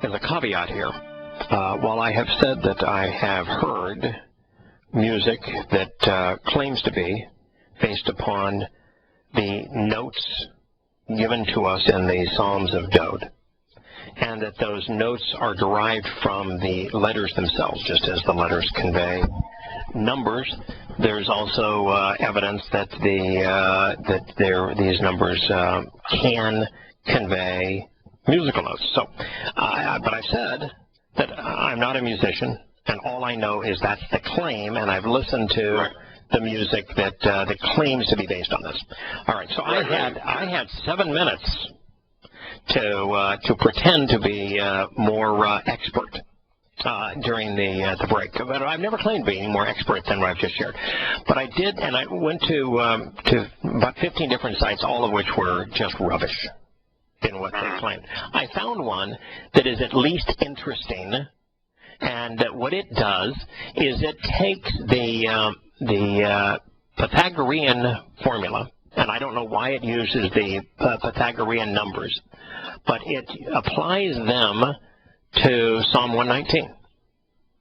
as a caveat here, while I have said that I have heard music that claims to be based upon the notes given to us in the Psalms of Dode, and that those notes are derived from the letters themselves, just as the letters convey numbers. There's also evidence that these numbers can convey musical notes. So, but I said that I'm not a musician, and all I know is that's the claim, and I've listened to the music that claims to be based on this. All right, so I had 7 minutes to pretend to be more expert during the break. But I've never claimed to be any more expert than what I've just shared. But I did, and I went to about 15 different sites, all of which were just rubbish in what they claimed. I found one that is at least interesting, and what it does is it takes the Pythagorean formula, and I don't know why it uses the Pythagorean numbers, but it applies them to Psalm 119.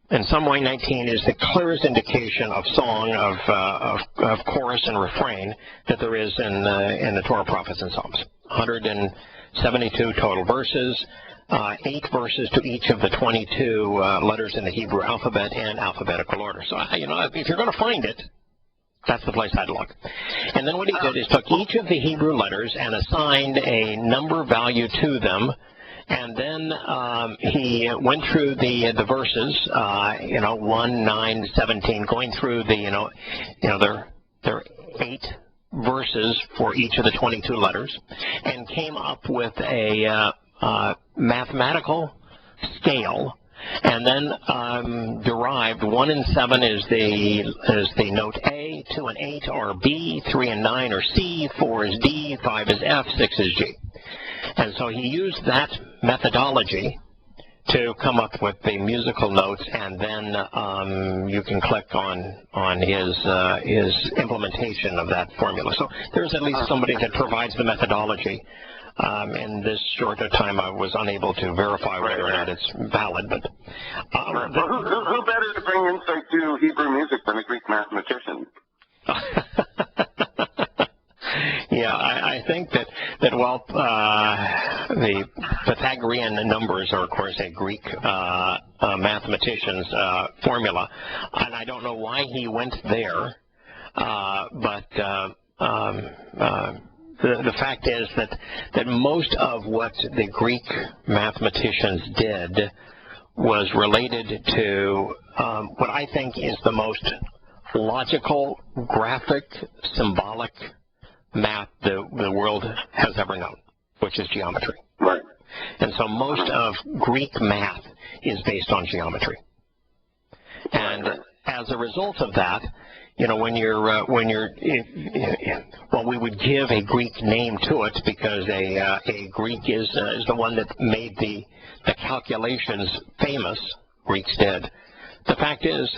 And Psalm 119 is the clearest indication of song, of chorus and refrain that there is in the Torah, prophets, and Psalms. 172 total verses, 8 verses to each of the 22 letters in the Hebrew alphabet in alphabetical order. So, if you're going to find it, that's the place I'd look. And then what he did is took each of the Hebrew letters and assigned a number value to them, and then he went through the verses, 1, 9, 17, going through there are 8 verses for each of the 22 letters, and came up with a mathematical scale, and then derived 1 and 7 is the note A, 2 and 8 are B, 3 and 9 are C, 4 is D, 5 is F, 6 is G. And so he used that methodology to come up with the musical notes, and then you can click on his implementation of that formula. So there's at least somebody that provides the methodology. In this short time, I was unable to verify whether or not it's valid. But who better to bring insight to Hebrew music than a Greek mathematician? Yeah, I think that while the Pythagorean numbers are, of course, a Greek mathematician's formula, and I don't know why he went there, but the fact is that most of what the Greek mathematicians did was related to what I think is the most logical, graphic, symbolic math the world has ever known, which is geometry. Right. And so most of Greek math is based on geometry. And as a result of that, we would give a Greek name to it because a Greek is the one that made the calculations famous. Greeks did. The fact is,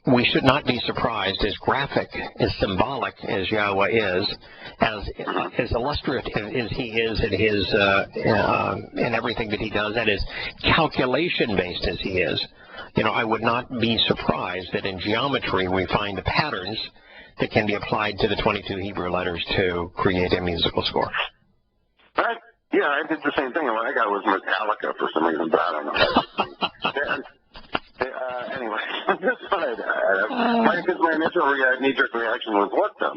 we should not be surprised, as graphic, as symbolic as Yahowah is, as illustrative as he is in everything that he does, and as calculation-based as he is. I would not be surprised that in geometry we find the patterns that can be applied to the 22 Hebrew letters to create a musical score. Yeah, I did the same thing. What I got was Metallica for some reason, but I don't know. Anyway, I just wanted because my initial knee-jerk reaction was, what the?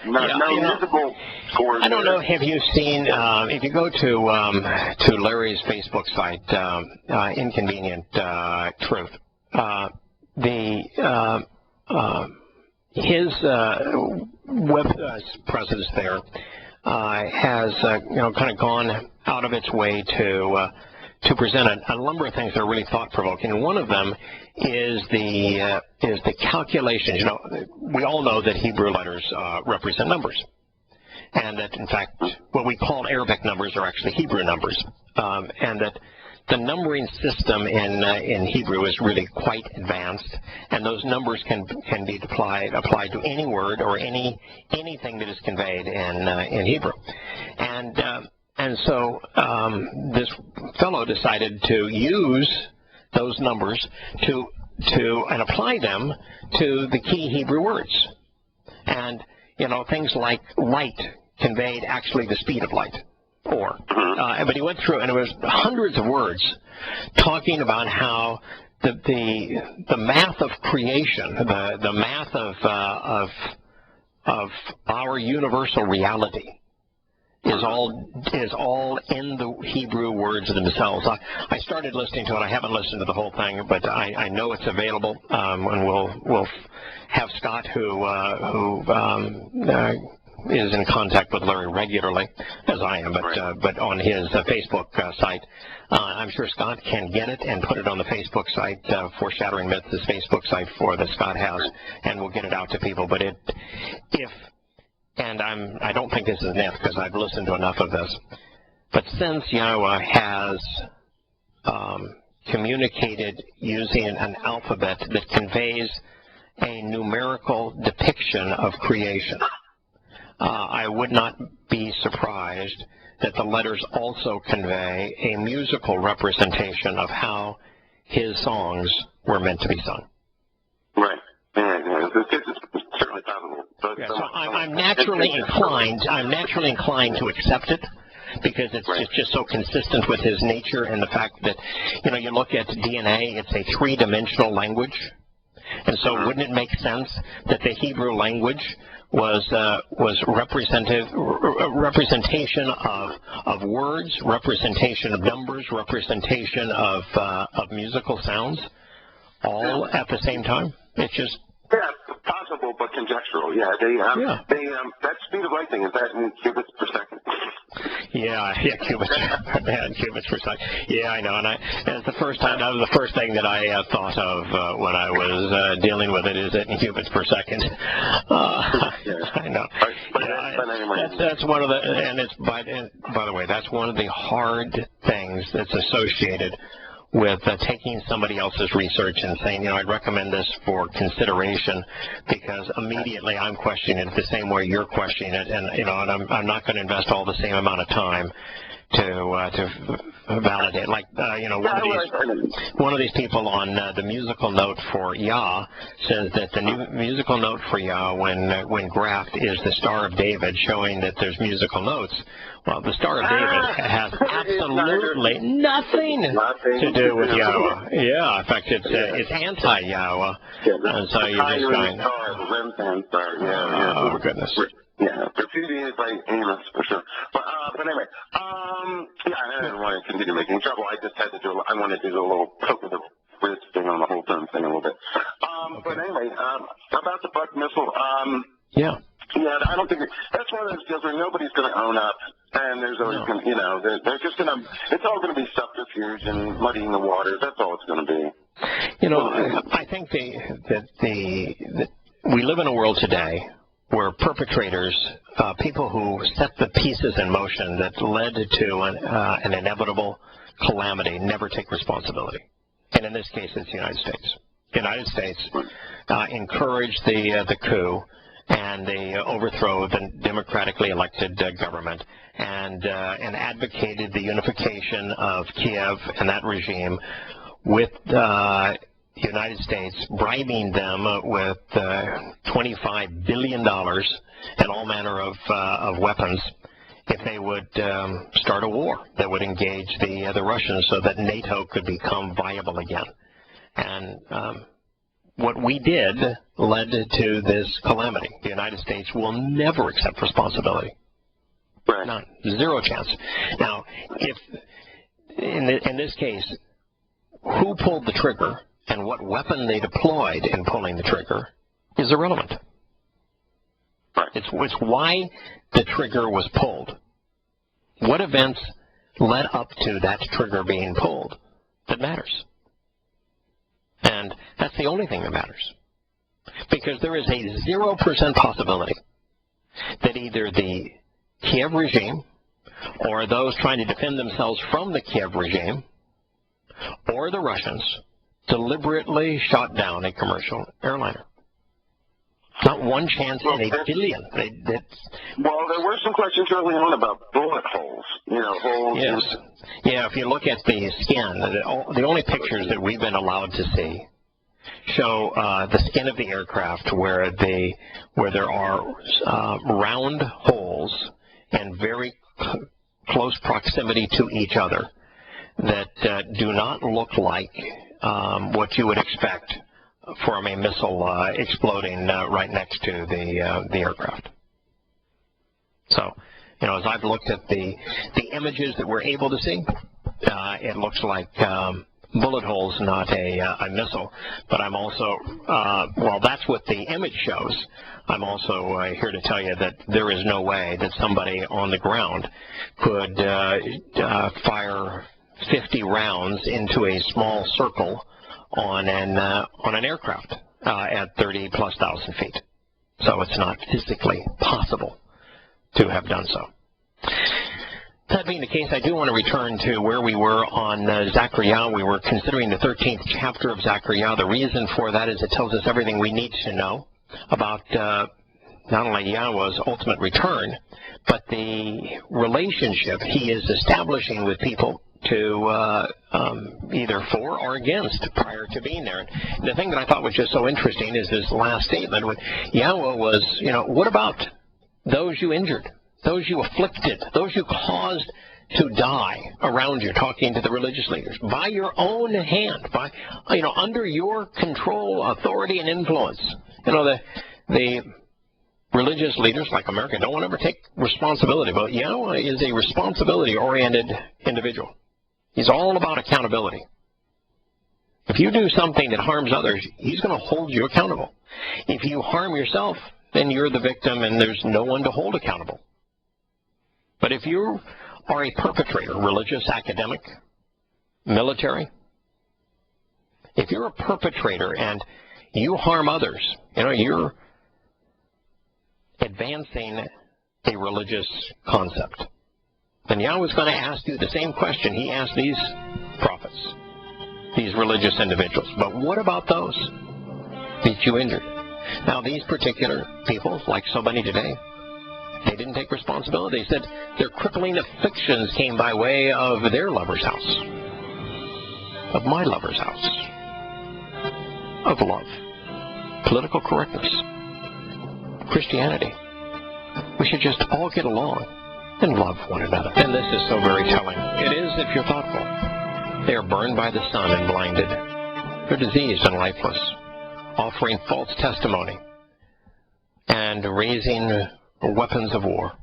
No musical scores. I don't know. Have you seen? If you go to Larry's Facebook site, Inconvenient Truth, his web presence there has kind of gone out of its way to present a number of things that are really thought-provoking. And one of them is the calculations. We all know that Hebrew letters represent numbers, and that, in fact, what we call Arabic numbers are actually Hebrew numbers, and that the numbering system in Hebrew is really quite advanced, and those numbers can be applied to any word or anything that is conveyed in Hebrew. And so this fellow decided to use those numbers and apply them to the key Hebrew words. And, things like light conveyed actually the speed of light. But he went through, and it was hundreds of words talking about how the math of creation, the math of our universal reality is all in the Hebrew words themselves. I started listening to it. I haven't listened to the whole thing, but I know it's available, and we'll have Scott, who is in contact with Larry regularly, as I am, but on his Facebook site. I'm sure Scott can get it and put it on the Facebook site for Shattering Myths, his Facebook site that Scott has, and we'll get it out to people. But I don't think this is an if because I've listened to enough of this, but since Yahowah has communicated using an alphabet that conveys a numerical depiction of creation, I would not be surprised that the letters also convey a musical representation of how his songs were meant to be sung. Right. Yeah. It's certainly possible. But so I'm naturally inclined to accept it because it's just so consistent with his nature and the fact that, you look at DNA, it's a three-dimensional language. And so wouldn't it make sense that the Hebrew language was representation of words, representation of numbers, representation of musical sounds, all at the same time? It's just possible, but conjectural. Yeah, that speed of light thing, is that in cubits per second? Yeah, cubits per second. Yeah, I know, and it's the first time. That was the first thing that I thought of when I was dealing with it. Is it in cubits per second? I know. That's one of the, and it's by the way, that's one of the hard things that's associated with taking somebody else's research and saying, I'd recommend this for consideration, because immediately I'm questioning it the same way you're questioning it, and and I'm not going to invest all the same amount of time to validate. Like one of these people on the musical note for Yah says that the new musical note for Yah when graphed is the Star of David, showing that there's musical notes. Well, the Star of David has absolutely nothing to do with Yahowah. Yeah, in fact, it's anti-Yahowah. And so you're just going, oh, goodness. Yeah, graffiti is like Amos for sure. But anyway, I didn't want to continue making trouble. I just had to I wanted to do a little poke of the wrist thing on the whole term thing a little bit. But anyway, about the Buck missile, yeah, I don't think that's one of those deals where nobody's going to own up, and there's always going to, they're just going to, it's all going to be subterfuge and muddying the waters. That's all it's going to be. I think that we live in a world today where perpetrators, people who set the pieces in motion that led to an inevitable calamity, never take responsibility. And in this case, it's the United States. The United States encouraged the coup and the overthrow of the democratically elected government, and advocated the unification of Kiev and that regime with United States bribing them with $25 billion and all manner of weapons if they would start a war that would engage the Russians so that NATO could become viable again. And what we did led to this calamity. The United States will never accept responsibility. None. Zero chance. Now, if in this case, who pulled the trigger and what weapon they deployed in pulling the trigger is irrelevant. It's why the trigger was pulled. What events led up to that trigger being pulled that matters. And that's the only thing that matters. Because there is a 0% possibility that either the Kiev regime or those trying to defend themselves from the Kiev regime or the Russians deliberately shot down a commercial airliner. Not one chance in a billion. Well, there were have some questions early on about bullet holes. Holes. Yes. Yeah, if you look at the skin, the only pictures that we've been allowed to see show the skin of the aircraft where there are round holes in very close proximity to each other that do not look like what you would expect from a missile exploding right next to the aircraft. So, as I've looked at the images that we're able to see, it looks like bullet holes, not a missile. But I'm also, well, that's what the image shows. I'm also here to tell you that there is no way that somebody on the ground could fire 50 rounds into a small circle on an aircraft at 30+ thousand feet. So it's not physically possible to have done so. That being the case, I do want to return to where we were on Zechariah. We were considering the 13th chapter of Zechariah. The reason for that is it tells us everything we need to know about not only Yahowah's ultimate return, but the relationship he is establishing with people to either for or against prior to being there. And the thing that I thought was just so interesting is this last statement when Yahowah was, what about those you injured, those you afflicted, those you caused to die around you, talking to the religious leaders, by your own hand, by, under your control, authority, and influence. The religious leaders, like America, don't want to ever take responsibility, but Yahowah is a responsibility-oriented individual. He's all about accountability. If you do something that harms others, he's going to hold you accountable. If you harm yourself, then you're the victim and there's no one to hold accountable. But if you are a perpetrator, religious, academic, military, if you're a perpetrator and you harm others, you're advancing a religious concept. Then Yahowah's going to ask you the same question he asked these prophets, these religious individuals. But what about those that you injured? Now, these particular people, like so many today, they didn't take responsibility. They said their crippling afflictions came by way of their lover's house, of my lover's house, of love, political correctness, Christianity. We should just all get along and love one another. And this is so very telling. It is if you're thoughtful. They are burned by the sun and blinded. They're diseased and lifeless, offering false testimony and raising weapons of war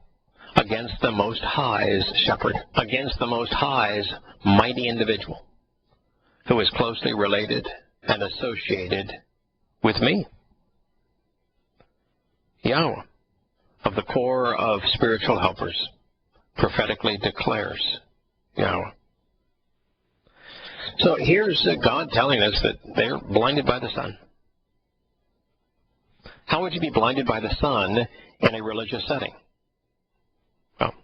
against the Most High's shepherd, against the Most High's mighty individual who is closely related and associated with me. Yahowah, of the core of spiritual helpers, prophetically declares Yahowah. So here's God telling us that they're blinded by the sun. How would you be blinded by the sun in a religious setting? Well,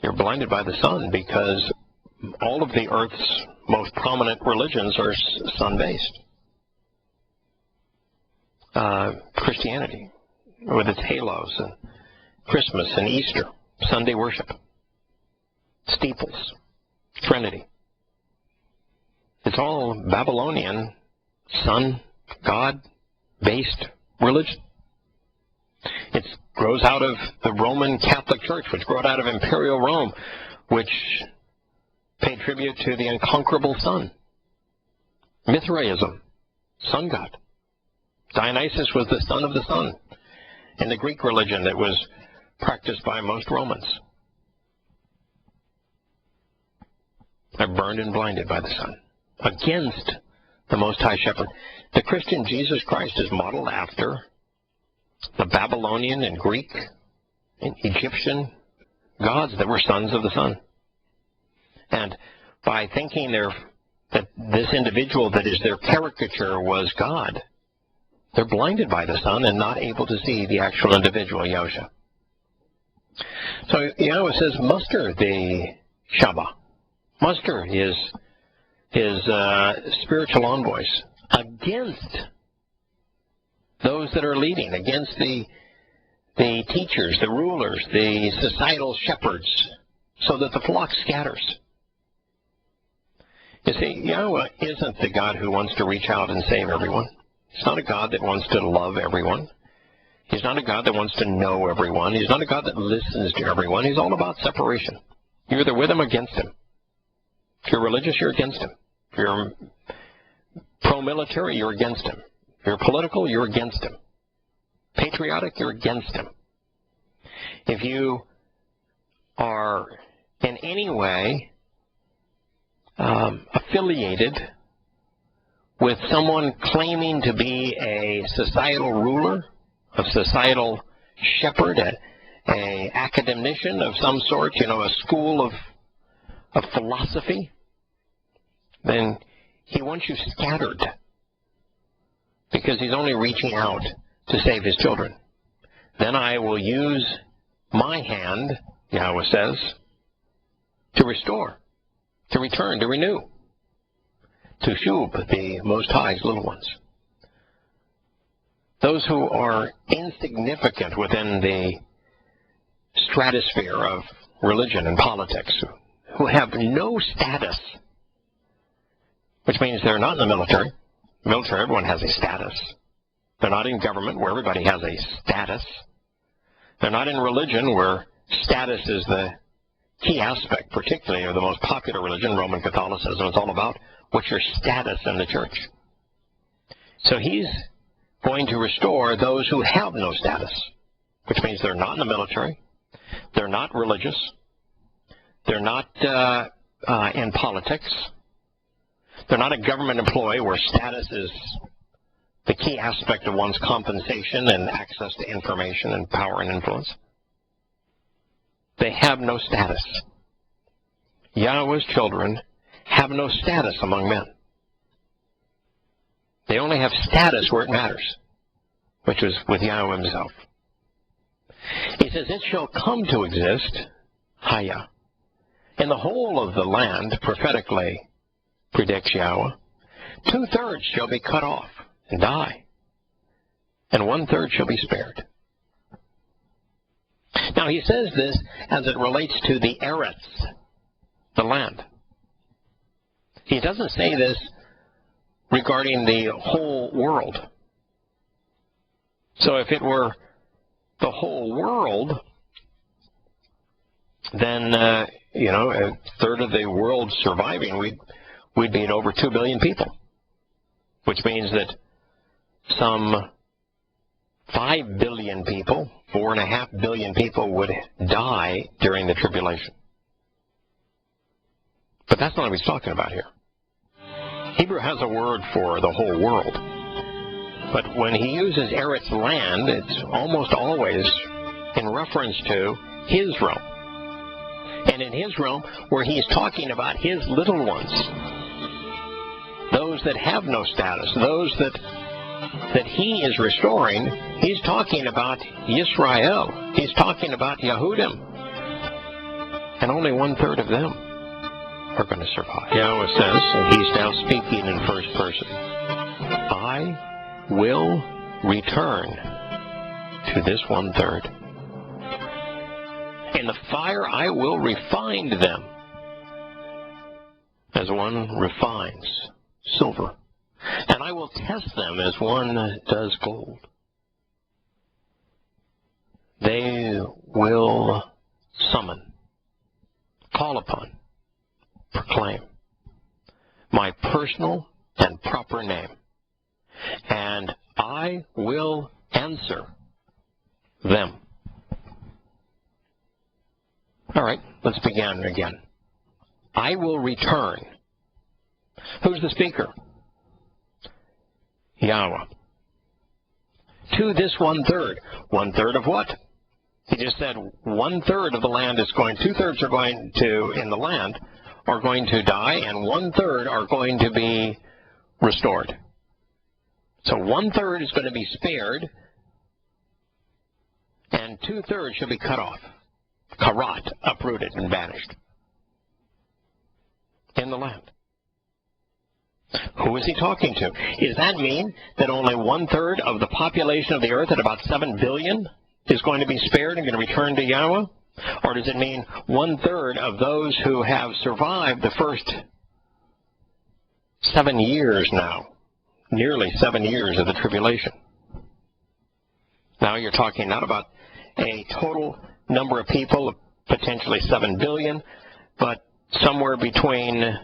you're blinded by the sun because all of the earth's most prominent religions are sun-based. Christianity, with its halos, and Christmas and Easter, Sunday worship, steeples, Trinity. It's all Babylonian, sun, God-based religion. It grows out of the Roman Catholic Church, which grew out of Imperial Rome, which paid tribute to the unconquerable sun. Mithraism, sun god. Dionysus was the son of the sun in the Greek religion that was practiced by most Romans. They're burned and blinded by the sun against the Most High Shepherd. The Christian Jesus Christ is modeled after the Babylonian and Greek and Egyptian gods that were sons of the sun. And by thinking that this individual that is their caricature was God, they're blinded by the sun and not able to see the actual individual, Yahusha. So Yahowah says, muster the Shabbat. Muster his spiritual envoys against those that are leading, against the the teachers, the rulers, the societal shepherds, so that the flock scatters. You see, Yahowah isn't the God who wants to reach out and save everyone. He's not a God that wants to love everyone. He's not a God that wants to know everyone. He's not a God that listens to everyone. He's all about separation. You're either with him or against him. If you're religious, you're against him. If you're pro-military, you're against him. If you're political, you're against him. Patriotic, you're against him. If you are in any way affiliated with someone claiming to be a societal ruler, a societal shepherd, a academician of some sort, a school of philosophy, then he wants you scattered because he's only reaching out to save his children. Then I will use my hand, Yahowah says, to restore, to return, to renew, to shub, the Most High's little ones. Those who are insignificant within the stratosphere of religion and politics, who have no status, which means they're not in the military. Military, everyone has a status. They're not in government, where everybody has a status. They're not in religion, where status is the key aspect, particularly of the most popular religion, Roman Catholicism. It's all about what's your status in the church. So he's going to restore those who have no status, which means they're not in the military, they're not religious, they're not in politics, they're not a government employee where status is the key aspect of one's compensation and access to information and power and influence. They have no status. Yahowah's children have no status among men. They only have status where it matters, which was with Yahowah himself. He says, it shall come to exist, Haya, in the whole of the land, prophetically predicts Yahowah, 2/3 shall be cut off and die, and 1/3 shall be spared. Now he says this as it relates to the Eretz, the land. He doesn't say this regarding the whole world. So if it were the whole world, then, a third of the world surviving, we'd be at over 2 billion people, which means that some 5 billion people, 4.5 billion people would die during the tribulation. But that's not what he's talking about here. Hebrew has a word for the whole world. But when he uses Eretz land, it's almost always in reference to his realm. And in his realm, where he's talking about his little ones, those that have no status, those that he is restoring, he's talking about Yisrael. He's talking about Yehudim. And only 1/3 of them are going to survive. Yahowah says, and he's now speaking in first person, I will return to this 1/3. In the fire I will refine them, as one refines silver. And I will test them as one does gold. They will summon, call upon, proclaim my personal and proper name, and I will answer them. All right, let's begin again. I will return. Who's the speaker? Yahowah. To this 1/3. 1/3 of what? He just said 1/3 of the land is going, 2/3 are going to, in the land, are going to die, and 1/3 are going to be restored. So 1/3 is going to be spared, and 2/3 shall be cut off. Karat, uprooted and banished. In the land. Who is he talking to? Does that mean that only 1/3 of the population of the earth, at about 7 billion, is going to be spared and going to return to Yahowah? Or does it mean 1/3 of those who have survived the first 7 years now, nearly 7 years of the tribulation? Now you're talking not about a total number of people, potentially 7 billion, but somewhere between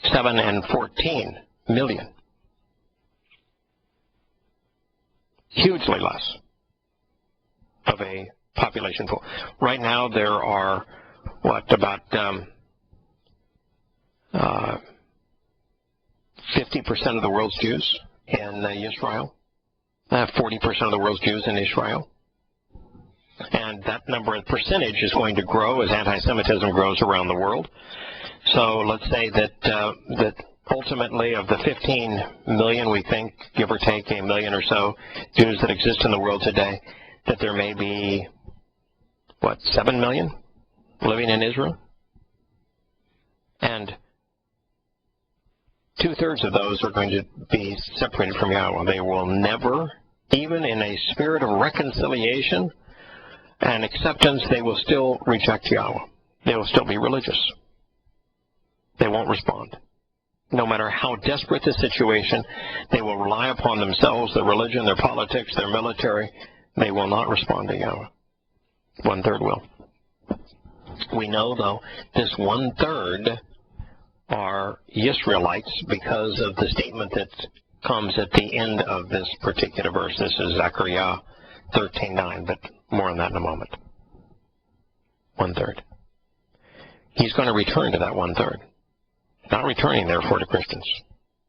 7 and 14 million. Hugely less of a population pool. Right now there are, about 50% of the world's Jews in Israel. 40% of the world's Jews in Israel. And that number of percentage is going to grow as anti-Semitism grows around the world. So let's say that ultimately of the 15 million, we think, give or take a million or so Jews that exist in the world today, that there may be, 7 million living in Israel? And 2/3 of those are going to be separated from Yahowah. They will never, even in a spirit of reconciliation and acceptance, they will still reject Yahowah. They will still be religious. They won't respond. No matter how desperate the situation, they will rely upon themselves, their religion, their politics, their military. They will not respond to Yahowah. 1/3 will. We know, though, this 1/3 are Israelites because of the statement that comes at the end of this particular verse. This is Zechariah 13:9, but more on that in a moment. 1/3. He's going to return to that 1/3. Not returning, therefore, to Christians.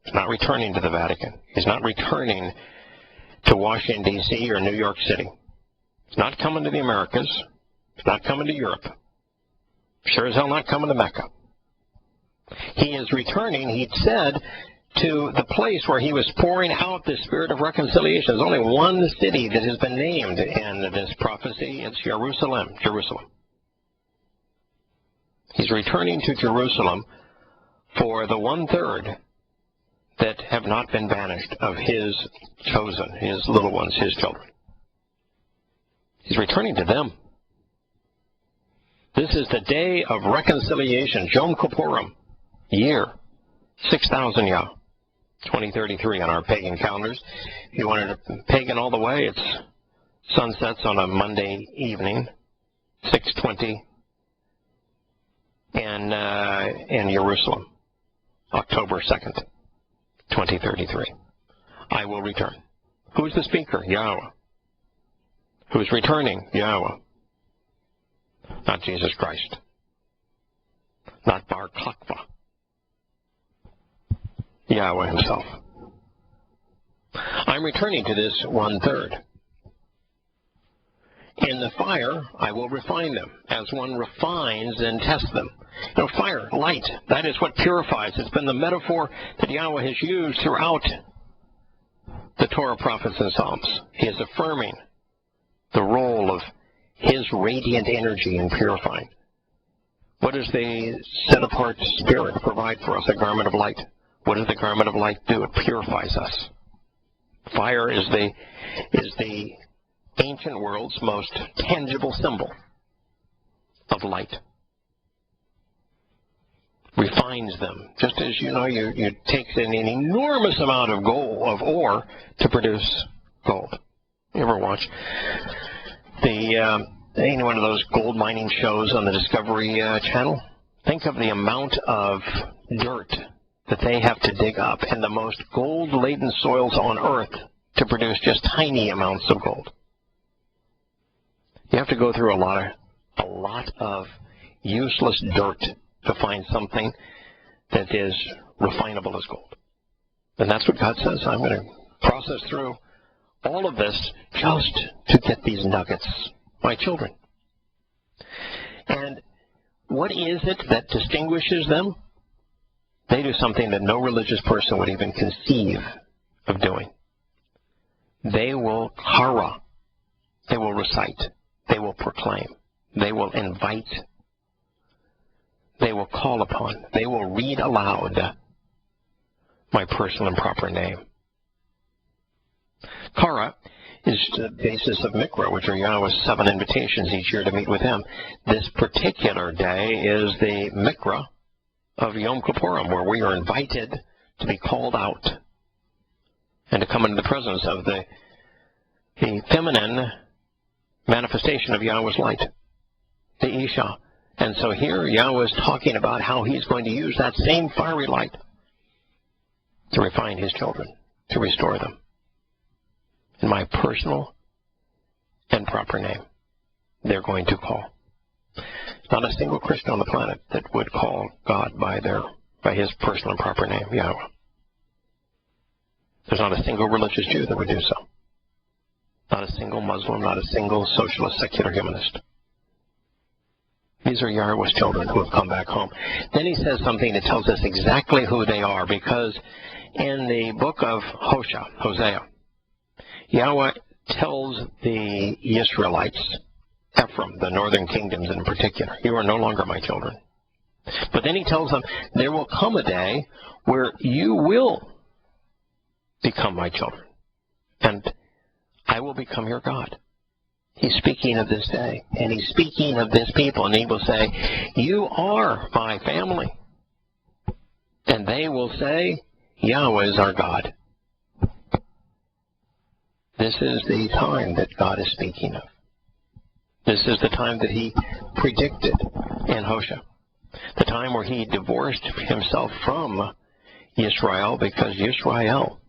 He's not returning to the Vatican. He's not returning to Washington, D.C. or New York City. He's not coming to the Americas. He's not coming to Europe. Sure as hell not coming to Mecca. He is returning, he said, to the place where he was pouring out the spirit of reconciliation. There's only one city that has been named in this prophecy. It's Jerusalem. Jerusalem. He's returning to Jerusalem for the 1/3 that have not been banished of his chosen, his little ones, his children. He's returning to them. This is the day of reconciliation, Yom Kippurim, year 6000 Yah, 2033 on our pagan calendars. If you wanted to pagan all the way, it's sunsets on a Monday evening, 6:20 in Jerusalem, October 2nd, 2033. I will return. Who's the speaker? Yahowah. Who's returning? Yahowah. Not Jesus Christ. Not Bar Kokhba. Yahowah himself. I'm returning to this 1/3. In the fire, I will refine them, as one refines and tests them. You know, fire, light, that is what purifies. It's been the metaphor that Yahowah has used throughout the Torah, prophets, and Psalms. He is affirming the role of his radiant energy in purifying. What does the set-apart spirit provide for us? A garment of light. What does the garment of light do? It purifies us. Fire is the ancient world's most tangible symbol of light. Refines them. Just as you take an enormous amount of ore to produce gold. You ever watch one of those gold mining shows on the Discovery Channel? Think of the amount of dirt that they have to dig up in the most gold-laden soils on Earth to produce just tiny amounts of gold. You have to go through a lot of useless dirt to find something that is refinable as gold. And that's what God says. I'm going to process through all of this just to get these nuggets, my children. And what is it that distinguishes them? They do something that no religious person would even conceive of doing. They will hara. They will recite. They will proclaim. They will invite. They will call upon. They will read aloud my personal and proper name. Kara is the basis of Mikra, which are Yahweh's 7 invitations each year to meet with him. This particular day is the Mikra of Yom Kippurim, where we are invited to be called out and to come into the presence of the feminine manifestation of Yahweh's light, the Isha. And so here Yahweh is talking about how he's going to use that same fiery light to refine his children, to restore them. In my personal and proper name, they're going to call. Not a single Christian on the planet that would call God by his personal and proper name, Yahweh. There's not a single religious Jew that would do so. Not a single Muslim, not a single socialist, secular humanist. These are Yahweh's children who have come back home. Then he says something that tells us exactly who they are, because in the book of Hosea, Yahweh tells the Israelites, Ephraim, the northern kingdoms in particular, you are no longer my children. But then he tells them, there will come a day where you will become my children, and I will become your God. He's speaking of this day, and he's speaking of this people, and he will say, you are my family. And they will say, Yahweh is our God. This is the time that God is speaking of. This is the time that he predicted in Hosea. The time where he divorced himself from Israel because Israel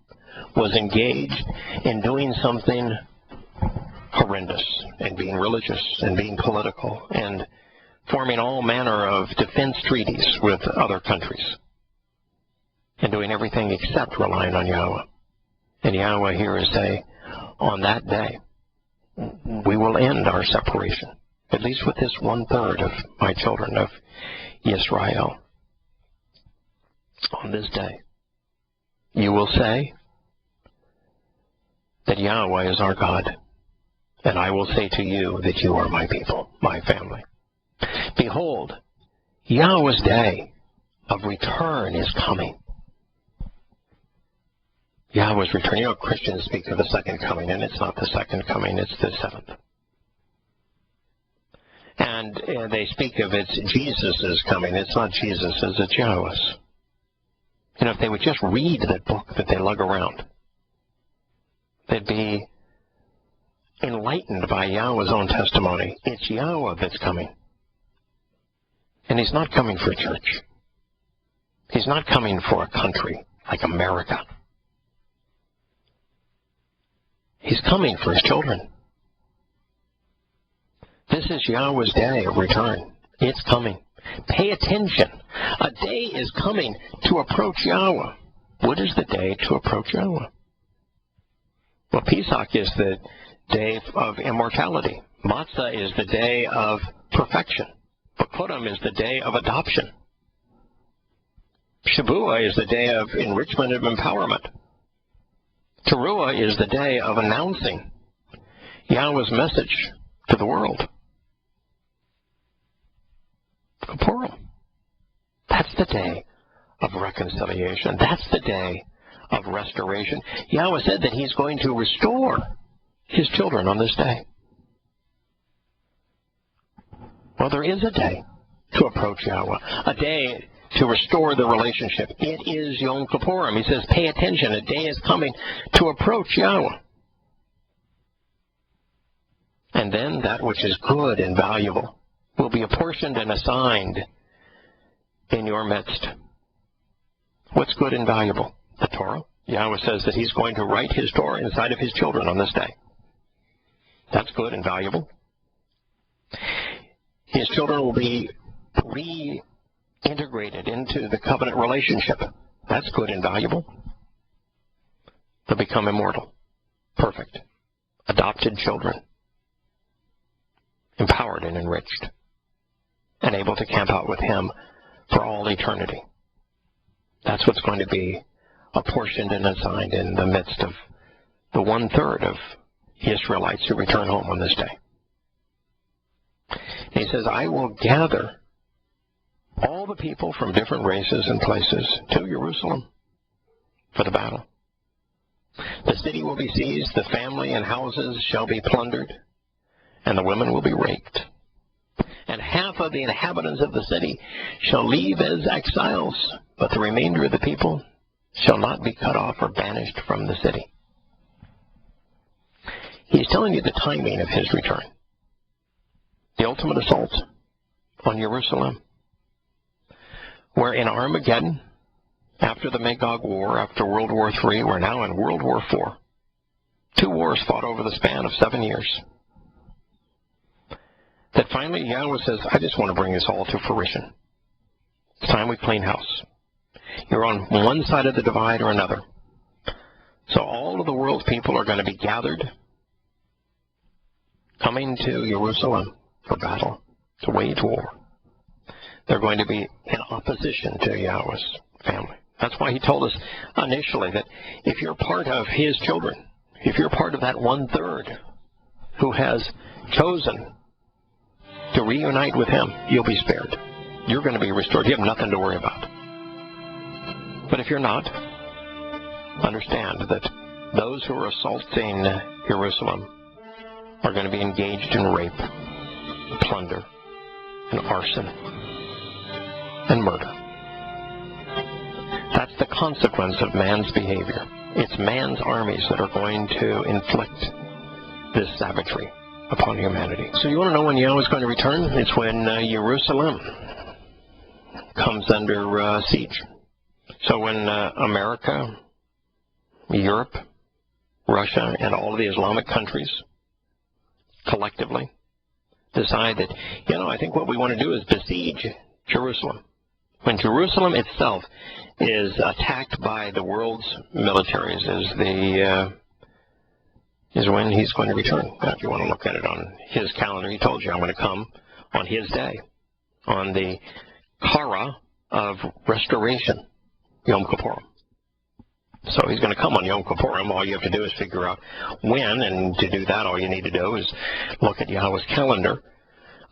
was engaged in doing something horrendous and being religious and being political and forming all manner of defense treaties with other countries and doing everything except relying on Yahweh. And Yahweh here is saying, on that day, we will end our separation, at least with this 1/3 of my children of Israel. On this day, you will say that Yahweh is our God, and I will say to you that you are my people, my family. Behold, Yahweh's day of return is coming. Yahweh's return. You know, Christians speak of the second coming, and it's not the second coming, it's the 7th. And they speak of it's Jesus' coming. It's not Jesus's, it's Yahweh's. You know, if they would just read that book that they lug around, they'd be enlightened by Yahweh's own testimony. It's Yahweh that's coming. And he's not coming for a church. He's not coming for a country like America. He's coming for his children. This is Yahweh's day of return. It's coming. Pay attention. A day is coming to approach Yahweh. What is the day to approach Yahweh? Well, Pesach is the day of immortality. Matzah is the day of perfection. Purim is the day of adoption. Shavuot is the day of enrichment and empowerment. Teruah is the day of announcing Yahweh's message to the world. Purim. That's the day of reconciliation. That's the day of restoration. Yahweh said that he's going to restore his children on this day. Well, there is a day to approach Yahweh, a day to restore the relationship. It is Yom Kippurim. He says, pay attention. A day is coming to approach Yahweh. And then that which is good and valuable will be apportioned and assigned in your midst. What's good and valuable? The Torah. Yahweh says that he's going to write his Torah inside of his children on this day. That's good and valuable. His children will be reintegrated into the covenant relationship. That's good and valuable. They'll become immortal, perfect, adopted children, empowered and enriched, and able to camp out with him for all eternity. That's what's going to be apportioned and assigned in the midst of the 1/3 of Israelites who return home on this day. He says, I will gather all the people from different races and places to Jerusalem for the battle. The city will be seized, the family and houses shall be plundered, and the women will be raped. And half of the inhabitants of the city shall leave as exiles, but the remainder of the people shall not be cut off or banished from the city. He's telling you the timing of his return. The ultimate assault on Jerusalem, where in Armageddon, after the Magog War, after World War III, we're now in World War IV. 2 wars fought over the span of 7 years. That finally Yahweh says, I just want to bring this all to fruition. It's time we clean house. You're on one side of the divide or another. So all of the world's people are going to be gathered, coming to Jerusalem for battle, to wage war. They're going to be in opposition to Yahweh's family. That's why he told us initially that if you're part of his children, if you're part of that 1/3 who has chosen to reunite with him, you'll be spared. You're going to be restored. You have nothing to worry about. But if you're not, understand that those who are assaulting Jerusalem are going to be engaged in rape, plunder, and arson, and murder. That's the consequence of man's behavior. It's man's armies that are going to inflict this savagery upon humanity. So you want to know when Yahweh is going to return? It's when Jerusalem comes under siege. So when America, Europe, Russia, and all of the Islamic countries collectively decide that, I think what we want to do is besiege Jerusalem. When Jerusalem itself is attacked by the world's militaries is when he's going to return. Now, if you want to look at it on his calendar, he told you I'm going to come on his day, on the Kara of restoration, Yom Kippurim. So he's going to come on Yom Kippurim. All you have to do is figure out when, and to do that, all you need to do is look at Yahweh's calendar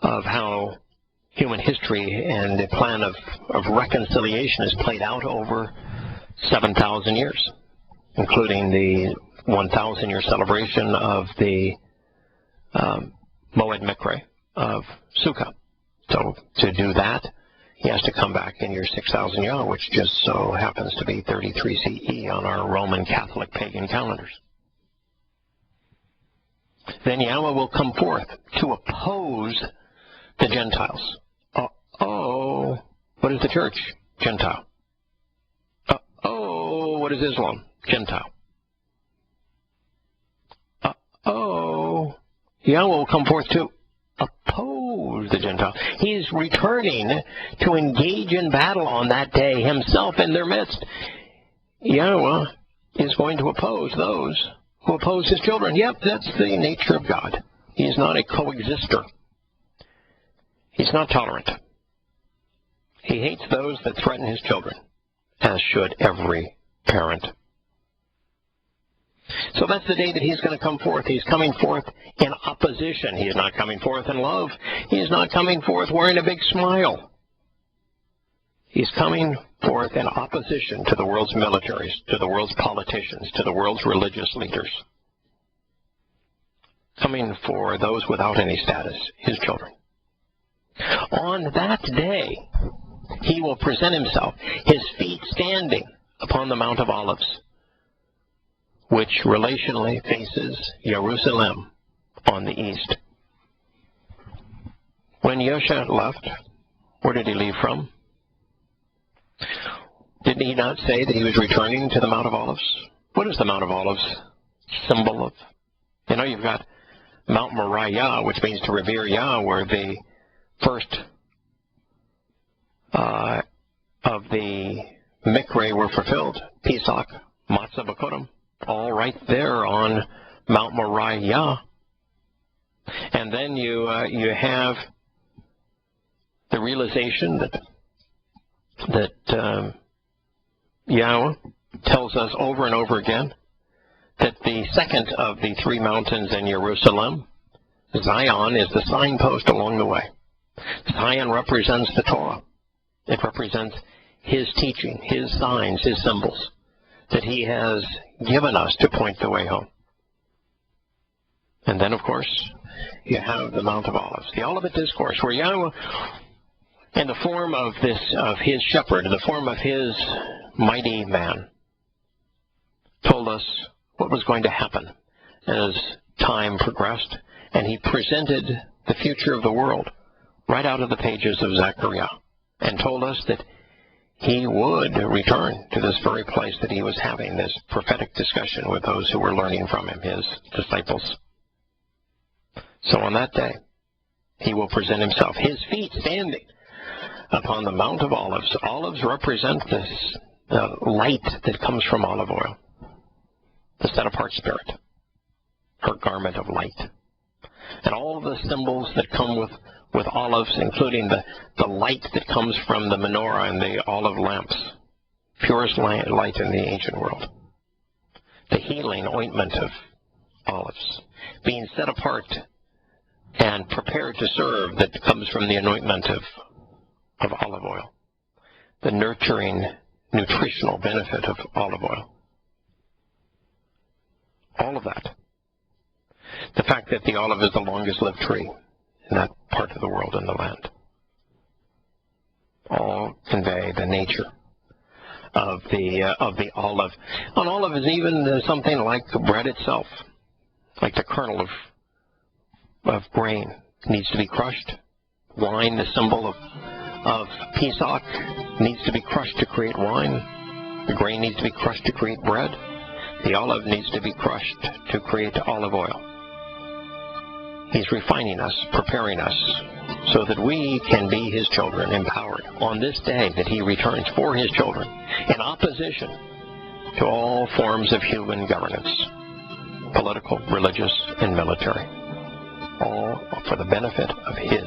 of how human history and the plan of reconciliation is played out over 7,000 years, including the 1,000-year celebration of the Moed Mikre of Sukkot. So to do that, he has to come back in year 6,000 Yah, which just so happens to be 33 CE on our Roman Catholic pagan calendars. Then Yahweh will come forth to oppose the Gentiles. What is the church? Gentile. What is Islam? Gentile. Yahweh will come forth to oppose the Gentile. He's returning to engage in battle on that day himself in their midst. Yahweh is going to oppose those who oppose his children. Yep, that's the nature of God. He is not a coexister. He's not tolerant. He hates those that threaten his children, as should every parent. So that's the day that he's going to come forth. He's coming forth in opposition. He is not coming forth in love. He is not coming forth wearing a big smile. He's coming forth in opposition to the world's militaries, to the world's politicians, to the world's religious leaders. Coming for those without any status, his children. On that day, he will present himself, his feet standing upon the Mount of Olives, which relationally faces Jerusalem on the east. When Yosha left, where did he leave from? Did he not say that he was returning to the Mount of Olives? What is the Mount of Olives symbol of? You've got Mount Moriah, which means to revere Yah, where the first of the Mikre were fulfilled. Pesach, Matzah B'Kodim, all right there on Mount Moriah. And then you have the realization that Yahweh tells us over and over again that the second of the 3 mountains in Jerusalem, Zion, is the signpost along the way. Zion represents the Torah. It represents his teaching, his signs, his symbols. that he has given us to point the way home. And then, of course, you have the Mount of Olives, the Olivet Discourse, where Yahowah, in the form of his shepherd, in the form of his mighty man, told us what was going to happen as time progressed, and he presented the future of the world right out of the pages of Zechariah, and told us that he would return to this very place that he was having this prophetic discussion with those who were learning from him, his disciples. So on that day, he will present himself, his feet standing upon the Mount of Olives. Olives represent this light that comes from olive oil, the set-apart spirit, her garment of light. And all the symbols that come with olives, including the light that comes from the menorah and the olive lamps, purest light in the ancient world. The healing ointment of olives, being set apart and prepared to serve, that comes from the anointment of olive oil. The nurturing, nutritional benefit of olive oil. All of that. The fact that the olive is the longest lived tree in that part of the world and the land. All convey the nature of the olive. An olive is even something like bread itself, like the kernel of grain needs to be crushed. Wine, the symbol of Pesach, needs to be crushed to create wine. The grain needs to be crushed to create bread. The olive needs to be crushed to create olive oil. He's refining us, preparing us, so that we can be his children, empowered on this day that he returns for his children, in opposition to all forms of human governance, political, religious, and military, all for the benefit of his